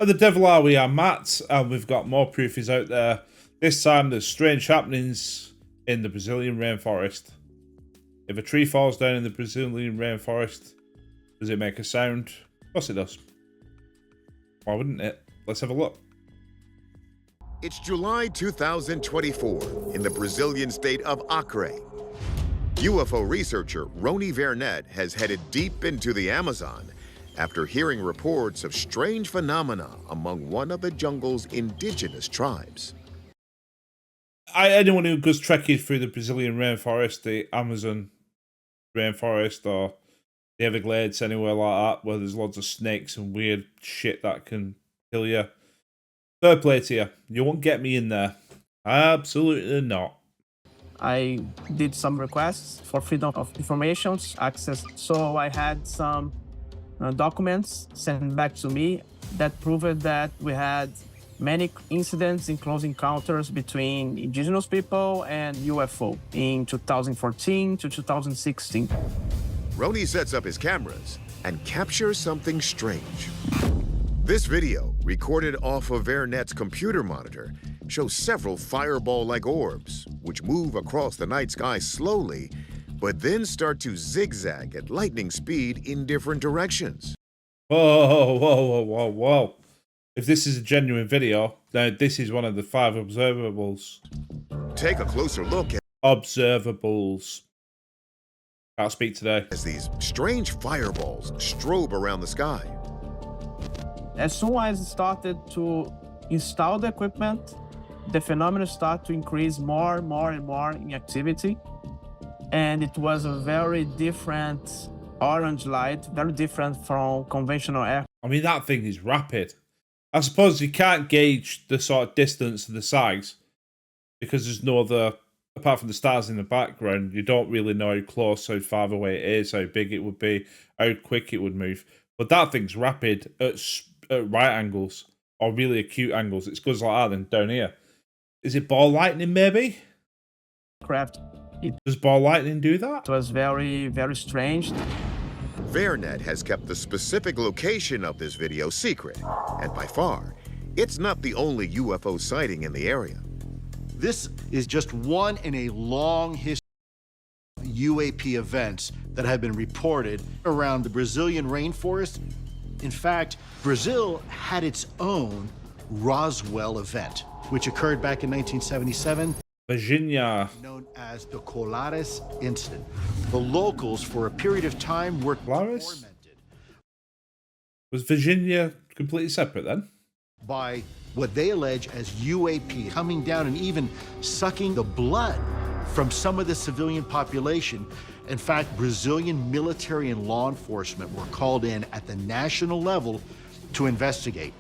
At the Devil Are We Are Matt, and we've got more proofies out there. This time there's strange happenings in the Brazilian rainforest. If a tree falls down in the Brazilian rainforest, does it make a sound? Of course it does. Why wouldn't it? Let's have a look. It's July 2024 in the Brazilian state of Acre. UFO researcher Rony Vernet has headed deep into the Amazon after hearing reports of strange phenomena among one of the jungle's indigenous tribes. Anyone who goes trekking through the Brazilian rainforest, the Amazon rainforest, or the Everglades, anywhere like that, where there's lots of snakes and weird shit that can kill you. Fair play to you. You won't get me in there. Absolutely not. I did some requests for freedom of information access, so I had some documents sent back to me that proved that we had many incidents in close encounters between indigenous people and UFO in 2014 to 2016. Rony sets up his cameras and captures something strange. This video, recorded off of Vernet's computer monitor, shows several fireball-like orbs, which move across the night sky slowly, but then start to zigzag at lightning speed in different directions. Whoa, whoa, whoa, whoa, whoa. If this is a genuine video, then this is one of the 5 observables. Take a closer look at Observables. Can't speak today. as these strange fireballs strobe around the sky. As soon as I started to install the equipment, the phenomena started to increase more and more in activity. And it was a very different orange light, very different from conventional air. I mean, that thing is rapid. I suppose you can't gauge the sort of distance and the size because there's no other, apart from the stars in the background, you don't really know how close, how far away it is, how big it would be, how quick it would move. But that thing's rapid at right angles or really acute angles. It goes like that then down here. Is it ball lightning maybe? Craft. Does ball lightning do that? It was very, very strange. Vernet has kept the specific location of this video secret, and by far, it's not the only UFO sighting in the area. This is just one in a long history of UAP events that have been reported around the Brazilian rainforest. In fact, Brazil had its own Roswell event, which occurred back in 1977. Virginia. Known as the Colaris Incident. The locals, for a period of time, were Colaris? tormented Was Virginia completely separate then? by what they allege as UAP coming down and even sucking the blood from some of the civilian population. In fact, Brazilian military and law enforcement were called in at the national level to investigate.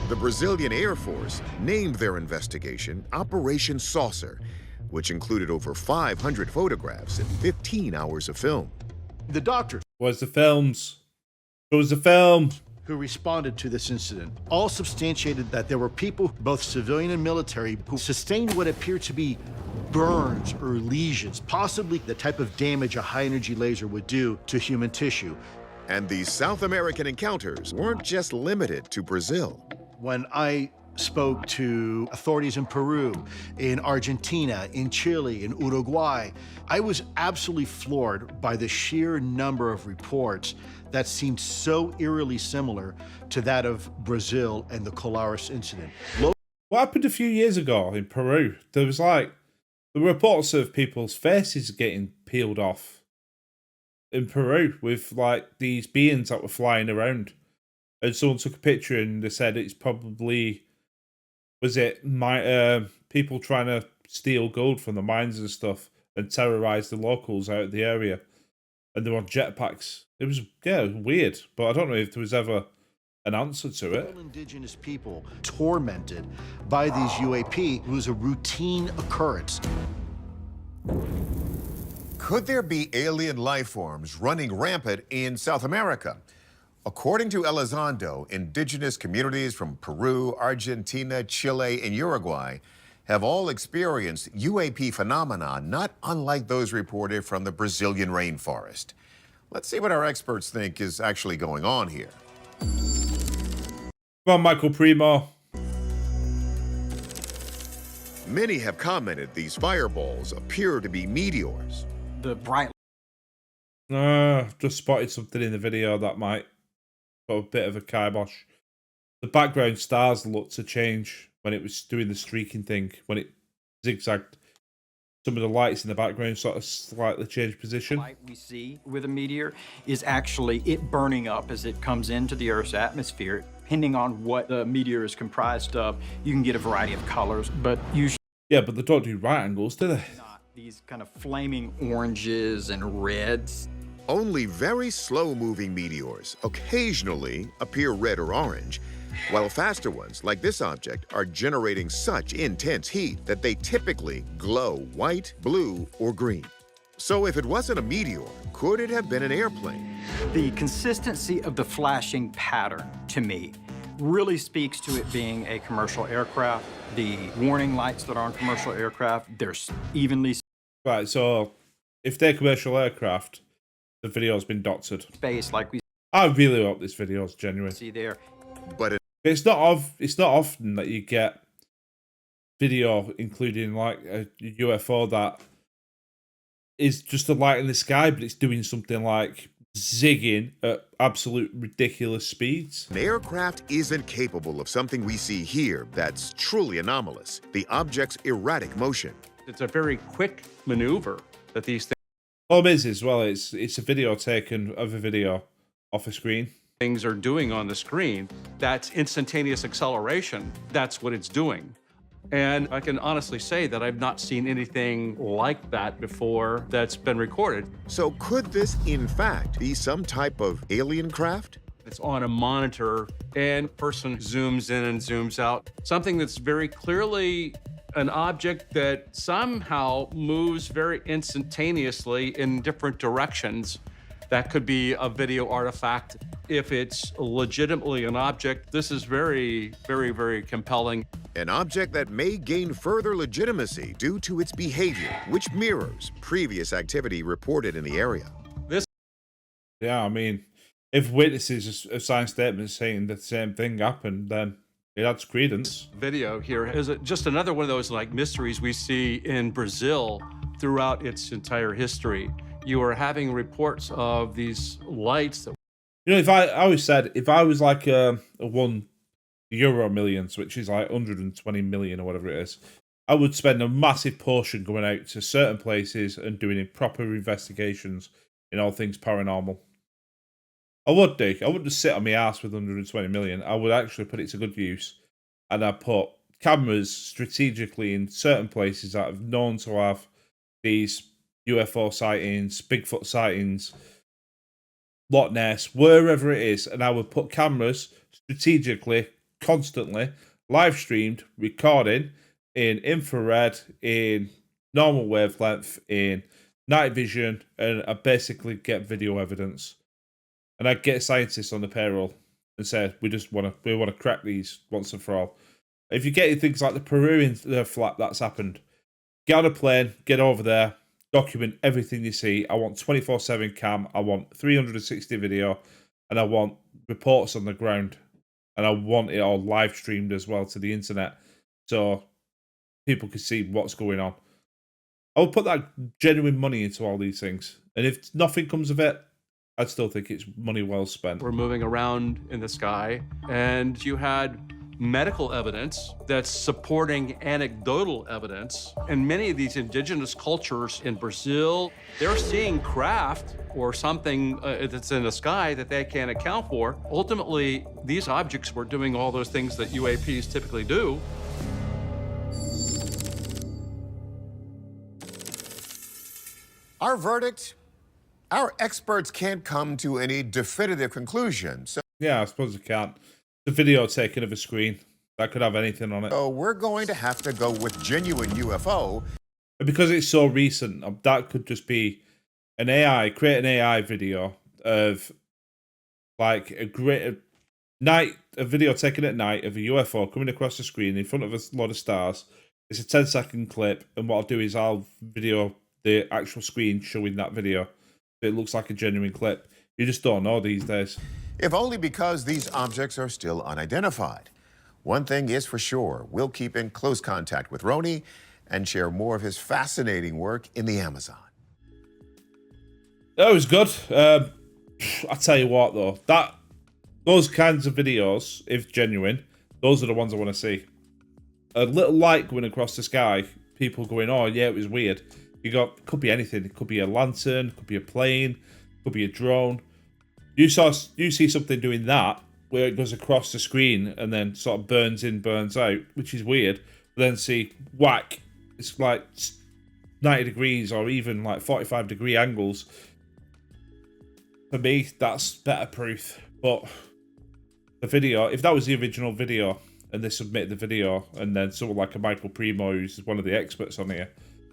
The Brazilian Air Force named their investigation Operation Saucer, which included over 500 photographs and 15 hours of film. The doctors Where's the films? Where's the film? who responded to this incident all substantiated that there were people, both civilian and military, who sustained what appeared to be burns or lesions, possibly the type of damage a high-energy laser would do to human tissue. And these South American encounters weren't just limited to Brazil. When I spoke to authorities in Peru, in Argentina, in Chile, in Uruguay, I was absolutely floored by the sheer number of reports that seemed so eerily similar to that of Brazil and the Colaris Incident. What happened a few years ago in Peru? There were reports of people's faces getting peeled off in Peru with like these beings that were flying around. And someone took a picture and they said it's probably, people trying to steal gold from the mines and stuff and terrorize the locals out of the area. And they were on jetpacks. It was, weird. But I don't know if there was ever an answer to it. All indigenous people tormented by these UAP. It was a routine occurrence. Could there be alien life forms running rampant in South America? According to Elizondo, indigenous communities from Peru, Argentina, Chile, and Uruguay have all experienced UAP phenomena not unlike those reported from the Brazilian rainforest. Let's see what our experts think is actually going on here. Come on, Michael Primo. Many have commented these fireballs appear to be meteors. The bright Just spotted something in the video that might put a bit of a kibosh. The background stars looked to change when it was doing the streaking thing, when it zigzagged. Some of the lights in the background sort of slightly changed position. light we see with a meteor is actually it burning up as it comes into the Earth's atmosphere. Depending on what the meteor is comprised of, you can get a variety of colors, but usually Yeah, but they don't do right angles, do they? not these kind of flaming oranges and reds. Only very slow-moving meteors occasionally appear red or orange, while faster ones, like this object, are generating such intense heat that they typically glow white, blue, or green. So if it wasn't a meteor, could it have been an airplane? The consistency of the flashing pattern, to me, really speaks to it being a commercial aircraft. The warning lights that are on commercial aircraft, they're evenly Right, so if they're commercial aircraft, the video's been doctored. spaced like we I really hope this video's genuine. see there. But it It's not often that you get video including like a UFO that is just a light in the sky, but it's doing something like zigging at absolute ridiculous speeds. An aircraft isn't capable of something we see here that's truly anomalous, the object's erratic motion. It's a very quick maneuver that these Problem is as well, it's a video taken of a video off a screen. things are doing on the screen. That's instantaneous acceleration. That's what it's doing. And I can honestly say that I've not seen anything like that before that's been recorded. So could this, in fact, be some type of alien craft? It's on a monitor and person zooms in and zooms out. Something that's very clearly an object that somehow moves very instantaneously in different directions. That could be a video artifact. If it's legitimately an object, this is very, very, very compelling. An object that may gain further legitimacy due to its behavior, which mirrors previous activity reported in the area. Yeah, I mean, if witnesses have signed statements saying the same thing happened, then it adds credence. Video here is just another one of those like mysteries we see in Brazil throughout its entire history. You are having reports of these lights that You know, if I always said, if I was like a €1 millions, which is like 120 million or whatever it is, I would spend a massive portion going out to certain places and doing proper investigations in all things paranormal. I would do. I wouldn't just sit on my ass with 120 million. I would actually put it to good use. And I'd put cameras strategically in certain places that are known to have these UFO sightings, Bigfoot sightings, Loch Ness, wherever it is. And I would put cameras strategically, constantly, live streamed, recording in infrared, in normal wavelength, in night vision, and I basically get video evidence. And I'd get scientists on the payroll and say, we want to crack these once and for all. If you get things like the Peruvian flap that's happened, get on a plane, get over there, document everything you see. I want 24/7 cam, I want 360 video, and I want reports on the ground. And I want it all live streamed as well to the internet so people can see what's going on. I would put that genuine money into all these things. And if nothing comes of it, I'd still think it's money well spent. were moving around in the sky, and you had medical evidence that's supporting anecdotal evidence. And many of these indigenous cultures in Brazil, they're seeing craft or something that's in the sky that they can't account for. Ultimately, these objects were doing all those things that UAPs typically do. Our verdict? Our experts can't come to any definitive conclusion, Yeah, I suppose you can't. The video taken of a screen that could have anything on it. so we're going to have to go with genuine UFO. And because it's so recent, that could just be an AI, create an AI video of like a video taken at night of a UFO coming across the screen in front of a lot of stars. It's a 10-second clip, and what I'll do is I'll video the actual screen showing that video. So it looks like a genuine clip. You just don't know these days. If only because these objects are still unidentified. One thing is for sure, we'll keep in close contact with Roni and share more of his fascinating work in the Amazon. That was good. I tell you what, though, those kinds of videos, if genuine, those are the ones I want to see. A little light going across the sky, people going, "Oh yeah, it was weird." Could be anything. It could be a lantern, could be a plane, could be a drone. You see something doing that where it goes across the screen and then sort of burns in, burns out, which is weird. But then see whack, it's like 90 degrees or even like 45-degree angles. For me, that's better proof. But the video, if that was the original video and they submitted the video, and then someone like a Michael Primo, who's one of the experts on here,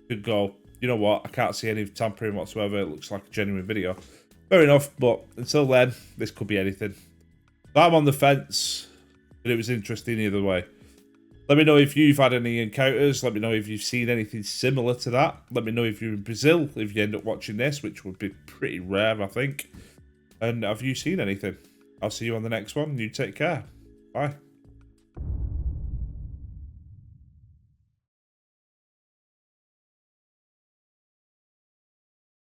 could go, "You know what, I can't see any tampering whatsoever, it looks like a genuine video." Fair enough, but until then, this could be anything. I'm on the fence, but it was interesting either way. Let me know if you've had any encounters. Let me know if you've seen anything similar to that. Let me know if you're in Brazil, if you end up watching this, which would be pretty rare, I think. And have you seen anything? I'll see you on the next one. You take care. Bye.